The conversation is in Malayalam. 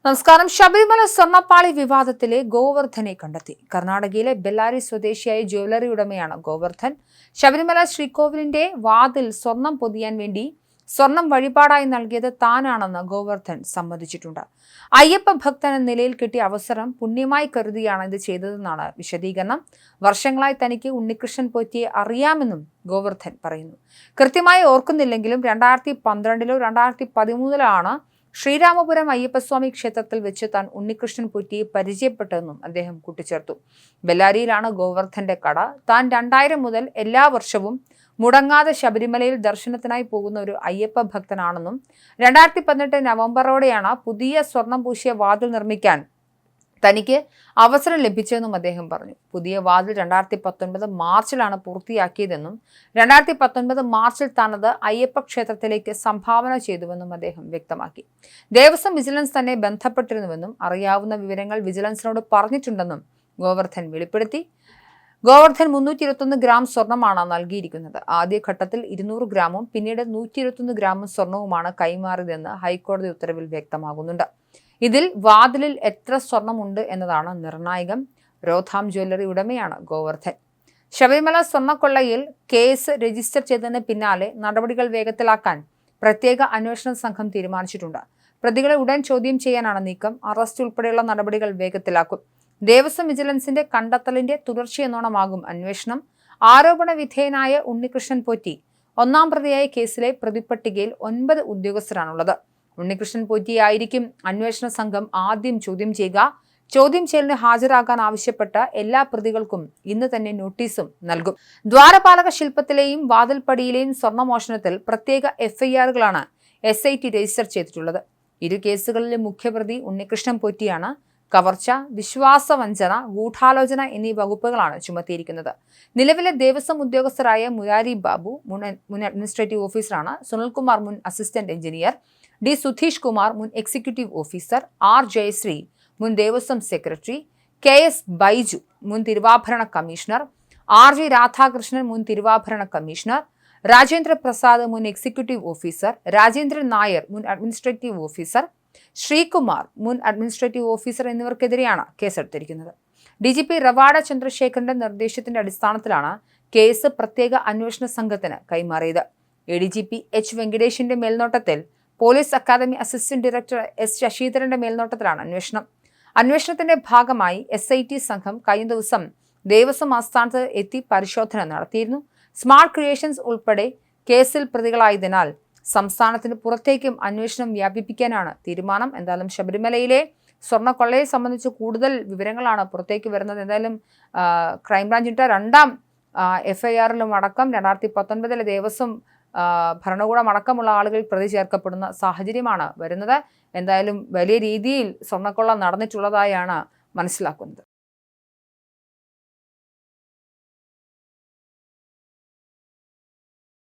നമസ്കാരം. ശബരിമല സ്വർണ്ണപ്പാളി വിവാദത്തിലെ ഗോവർദ്ധനെ കണ്ടെത്തി. കർണാടകയിലെ ബെല്ലാരി സ്വദേശിയായ ജ്വല്ലറി ഉടമയാണ് ഗോവർദ്ധൻ. ശബരിമല ശ്രീകോവിലിന്റെ വാതിൽ സ്വർണം പൊതിയാൻ വേണ്ടി സ്വർണം വഴിപാടായി നൽകിയത് താനാണെന്ന് ഗോവർദ്ധൻ സമ്മതിച്ചിട്ടുണ്ട്. അയ്യപ്പ ഭക്തൻ എന്ന നിലയിൽ കിട്ടിയ അവസരം പുണ്യമായി കരുതിയാണ് ഇത് ചെയ്തതെന്നാണ് വിശദീകരണം. വർഷങ്ങളായി തനിക്ക് ഉണ്ണികൃഷ്ണൻ പോറ്റിയെ അറിയാമെന്നും ഗോവർദ്ധൻ പറയുന്നു. കൃത്യമായി ഓർക്കുന്നില്ലെങ്കിലും 2012 2013 ശ്രീരാമപുരം അയ്യപ്പസ്വാമി ക്ഷേത്രത്തിൽ വെച്ച് താൻ ഉണ്ണികൃഷ്ണൻ പോറ്റിയെ പരിചയപ്പെട്ടതെന്നും അദ്ദേഹം കൂട്ടിച്ചേർത്തു. ബെല്ലാരിയിലാണ് ഗോവർദ്ധന്റെ കട. താൻ 2000 മുതൽ എല്ലാ വർഷവും മുടങ്ങാതെ ശബരിമലയിൽ ദർശനത്തിനായി പോകുന്ന ഒരു അയ്യപ്പ ഭക്തനാണെന്നും 2018 നവംബറോടെയാണ് പുതിയ സ്വർണം പൂശിയ വാതിൽ നിർമ്മിക്കാൻ തനിക്ക് അവസരം ലഭിച്ചതെന്നും അദ്ദേഹം പറഞ്ഞു. പുതിയ വാതിൽ 2019 മാർച്ചിലാണ് പൂർത്തിയാക്കിയതെന്നും 2019 മാർച്ചിൽ താനത് അയ്യപ്പ ക്ഷേത്രത്തിലേക്ക് സംഭാവന ചെയ്തുവെന്നും അദ്ദേഹം വ്യക്തമാക്കി. ദേവസ്വം വിജിലൻസ് തന്നെ ബന്ധപ്പെട്ടിരുന്നുവെന്നും അറിയാവുന്ന വിവരങ്ങൾ വിജിലൻസിനോട് പറഞ്ഞിട്ടുണ്ടെന്നും ഗോവർദ്ധൻ വെളിപ്പെടുത്തി. ഗോവർദ്ധൻ 321 ഗ്രാം സ്വർണമാണ് നൽകിയിരിക്കുന്നത്. ആദ്യഘട്ടത്തിൽ 200 ഗ്രാമും പിന്നീട് 121 ഗ്രാമും സ്വർണവുമാണ് കൈമാറിയതെന്ന് ഹൈക്കോടതി ഉത്തരവിൽ വ്യക്തമാകുന്നുണ്ട്. ഇതിൽ വാതിലിൽ എത്ര സ്വർണമുണ്ട് എന്നതാണ് നിർണായകം. രോധാം ജ്വല്ലറി ഉടമയാണ് ഗോവർദ്ധൻ. ശബരിമല സ്വർണ്ണക്കൊള്ളയിൽ കേസ് രജിസ്റ്റർ ചെയ്തതിന് പിന്നാലെ നടപടികൾ വേഗത്തിലാക്കാൻ പ്രത്യേക അന്വേഷണ സംഘം തീരുമാനിച്ചിട്ടുണ്ട്. പ്രതികളെ ഉടൻ ചോദ്യം ചെയ്യാനാണ് നീക്കം. അറസ്റ്റ് ഉൾപ്പെടെയുള്ള നടപടികൾ വേഗത്തിലാക്കും. ദേവസ്വം വിജിലൻസിന്റെ കണ്ടെത്തലിന്റെ തുടർച്ചയെന്നോണമാകും അന്വേഷണം. ആരോപണ വിധേയനായ ഉണ്ണികൃഷ്ണൻ പോറ്റി ഒന്നാം പ്രതിയായ കേസിലെ പ്രതിപ്പട്ടികയിൽ 9 ഉദ്യോഗസ്ഥരാണുള്ളത്. ഉണ്ണികൃഷ്ണൻ പോറ്റിയായിരിക്കും അന്വേഷണ സംഘം ആദ്യം ചോദ്യം ചെയ്യുക. ചോദ്യം ചെയ്യലിന് ഹാജരാകാൻ ആവശ്യപ്പെട്ട എല്ലാ പ്രതികൾക്കും ഇന്ന് തന്നെ നോട്ടീസും നൽകും. ദ്വാരപാലക ശില്പത്തിലെയും വാതിൽപ്പടിയിലെയും സ്വർണ്ണമോഷണത്തിൽ പ്രത്യേക FIRകളാണ് SIT രജിസ്റ്റർ ചെയ്തിട്ടുള്ളത്. ഇരു കേസുകളിലെ മുഖ്യപ്രതി ഉണ്ണികൃഷ്ണൻ പോറ്റിയാണ്. കവർച്ച, വിശ്വാസവഞ്ചന, ഗൂഢാലോചന എന്നീ വകുപ്പുകളാണ് ചുമത്തിയിരിക്കുന്നത്. നിലവിലെ ദേവസ്വം ഉദ്യോഗസ്ഥരായ മുരാരി ബാബു മുൻ അഡ്മിനിസ്ട്രേറ്റീവ് ഓഫീസറാണ്. സുനിൽകുമാർ മുൻ assistant engineer, D. Sudheesh Kumar മുൻ എക്സിക്യൂട്ടീവ് ഓഫീസർ, R. ജയശ്രീ മുൻ ദേവസ്വം സെക്രട്ടറി, KS ബൈജു മുൻ തിരുവാഭരണ കമ്മീഷണർ, RG രാധാകൃഷ്ണൻ മുൻ തിരുവാഭരണ കമ്മീഷണർ, രാജേന്ദ്ര പ്രസാദ് മുൻ എക്സിക്യൂട്ടീവ് ഓഫീസർ, രാജേന്ദ്രൻ നായർ മുൻ അഡ്മിനിസ്ട്രേറ്റീവ് ഓഫീസർ, ശ്രീകുമാർ മുൻ അഡ്മിനിസ്ട്രേറ്റീവ് ഓഫീസർ എന്നിവർക്കെതിരെയാണ് കേസെടുത്തിരിക്കുന്നത്. DGP റവാഡ ചന്ദ്രശേഖരന്റെ നിർദ്ദേശത്തിന്റെ അടിസ്ഥാനത്തിലാണ് കേസ് പ്രത്യേക അന്വേഷണ സംഘത്തിന് കൈമാറിയത്. ADGP H. വെങ്കടേഷിന്റെ മേൽനോട്ടത്തിൽ police academy assistant director S. ശശിധരന്റെ മേൽനോട്ടത്തിലാണ് അന്വേഷണം. അന്വേഷണത്തിന്റെ ഭാഗമായി SIT സംഘം കഴിഞ്ഞ ദിവസം ദേവസ്വം ആസ്ഥാനത്ത് എത്തി പരിശോധന നടത്തിയിരുന്നു. സ്മാർട്ട് ക്രിയേഷൻസ് ഉൾപ്പെടെ കേസിൽ പ്രതികളായതിനാൽ സംസ്ഥാനത്തിന് പുറത്തേക്കും അന്വേഷണം വ്യാപിപ്പിക്കാനാണ് തീരുമാനം. എന്തായാലും ശബരിമലയിലെ സ്വർണ്ണക്കൊള്ളയെ സംബന്ധിച്ച് കൂടുതൽ വിവരങ്ങളാണ് പുറത്തേക്ക് വരുന്നത്. എന്തായാലും ക്രൈംബ്രാഞ്ച് ഇട്ട 2ാം FIRലും അടക്കം 2019 ദേവസ്വം ഭരണകൂടം അടക്കമുള്ള ആളുകൾ പ്രതി ചേർക്കപ്പെടുന്ന സാഹചര്യമാണ് വരുന്നത്. എന്തായാലും വലിയ രീതിയിൽ സ്വർണ്ണക്കൊള്ള നടന്നിട്ടുള്ളതായാണ് മനസ്സിലാക്കുന്നത്.